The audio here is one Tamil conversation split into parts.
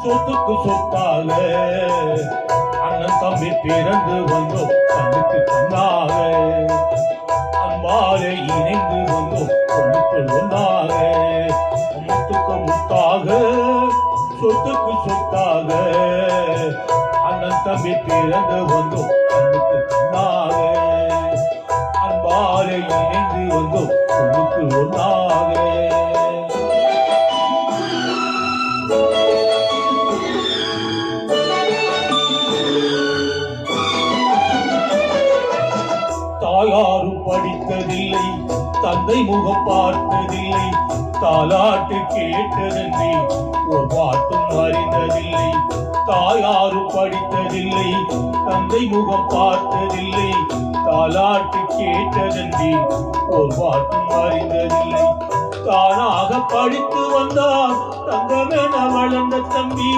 சொத்துக்கு சொத்தாக அண்ணன் தம்பி பிறந்து வந்தோம் கண்ணுக்கு கண்ணாக அன்பாலே இணைந்து வந்தோம் பொண்ணுக்குள் ஒன்றாக முத்துக்கு முத்தாக சொத்துக்கு சொத்தாக அண்ணன் தம்பி பிறந்து வந்தோம் கண்ணுக்கு கண்ணாக அன்பாலே இணைந்து வந்தோம் பொண்ணுக்கு ஒன்றாக தாயாரும் படித்ததில்லை தந்தை முகம் பார்த்ததில்லை தாலாட்டு கேட்டதில்லை ஒரு பாட்டும் அறிந்ததில்லை தாயாரும் படித்ததில்லை தந்தை முகம் பார்த்ததில்லை தாலாட்டு கேட்டதில்லை ஒரு பாட்டும் அறிந்ததில்லை தானாக படித்து வந்தான் தங்கமென வளர்ந்த தம்பி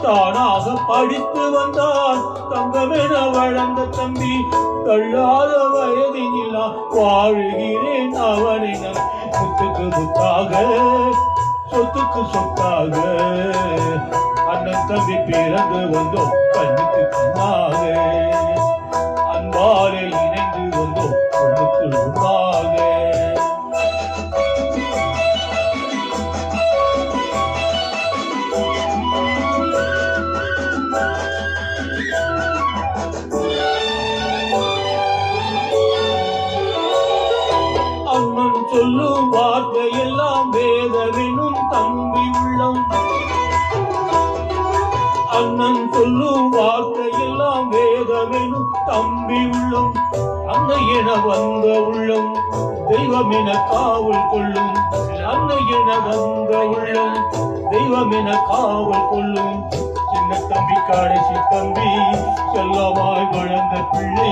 தானாக படித்து வந்தான் தங்கமென வளர்ந்த தம்பி தள்ளாத வயதினிலா வாழுகிறேன் அவனை முத்துக்கு முத்தாக சொத்துக்கு சொத்தாக அண்ணன் தம்பி பிறந்து வந்தோம் கண்ணுக்கு கண்ணாக அன்பாலே இணைந்து வந்தோம் பொண்ணுக்கு ஒன்றாக சொல்லும் வார்த்தையெல்லாம் வேதவெனும் தம்பி உள்ளம் அண்ணன் சொல்லும் வார்த்தையெல்லாம் வேதவெனும் தம்பி உள்ளம் அன்னை என வந்த உள்ளம் தெய்வம் என காவல் கொள்ளும் அன்னை என வந்த உள்ளம் தெய்வம் என காவல் கொள்ளும் சின்ன தம்பி கடைசி தம்பி செல்லமாய் வளர்ந்த பிள்ளை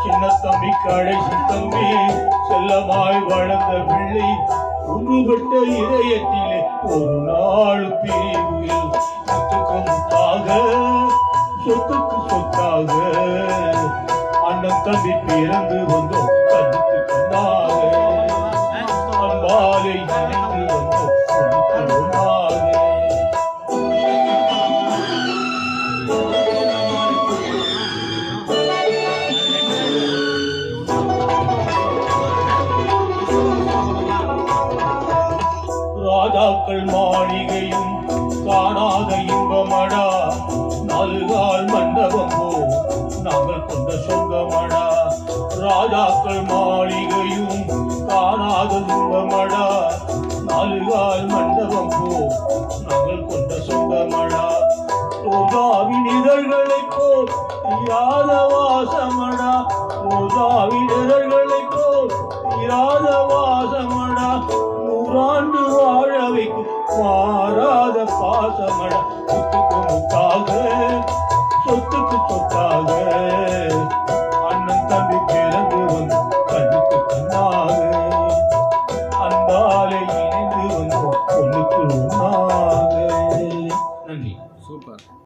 சின்ன தம்பி கடைசி தம்பி செல்லமாய் வளர்ந்த பிள்ளை ஒன்றுபட்ட இதயத்திலே ஒரு நாள் பிரிவில் சொத்துக்கு முத்தாக சொத்துக்கு சொத்தாக அண்ணன் தம்பி பிறந்து வந்தோம் கண்ணுக்கு கண்ணாக அன்பாலே இணைந்து வந்தோம் பொண்ணுக்கு ஒன்றாக ராஜாக்கள் மாளிகையும் காணாத இன்பமடா நாலுகால் மண்டபம் போ நாங்கள் கொண்ட சொந்தமடா ராஜாக்கள் மாளிகையும் காணாத இன்பமடா நாலுகால் மண்டபம் போ நாங்கள் கொண்ட சொந்தமடா ரோஜாவின் இதழ்களை போல் தீராத வாசமடா ரோஜாவின் இதழ்களை போல் தீராத வாசமடா நூறாண்டு வாழ வைக்கும் மாறாத பாசமட சொத்துக்கு முத்தாக சொத்துக்கு சொத்தாக அண்ணன் தம்பி பிறந்து வந்து கண்ணுக்கு கண்ணாக அன்பாலே இணைந்து வந்து பொண்ணுக்கு ஒன்றாக. நன்றி. சூப்பர்.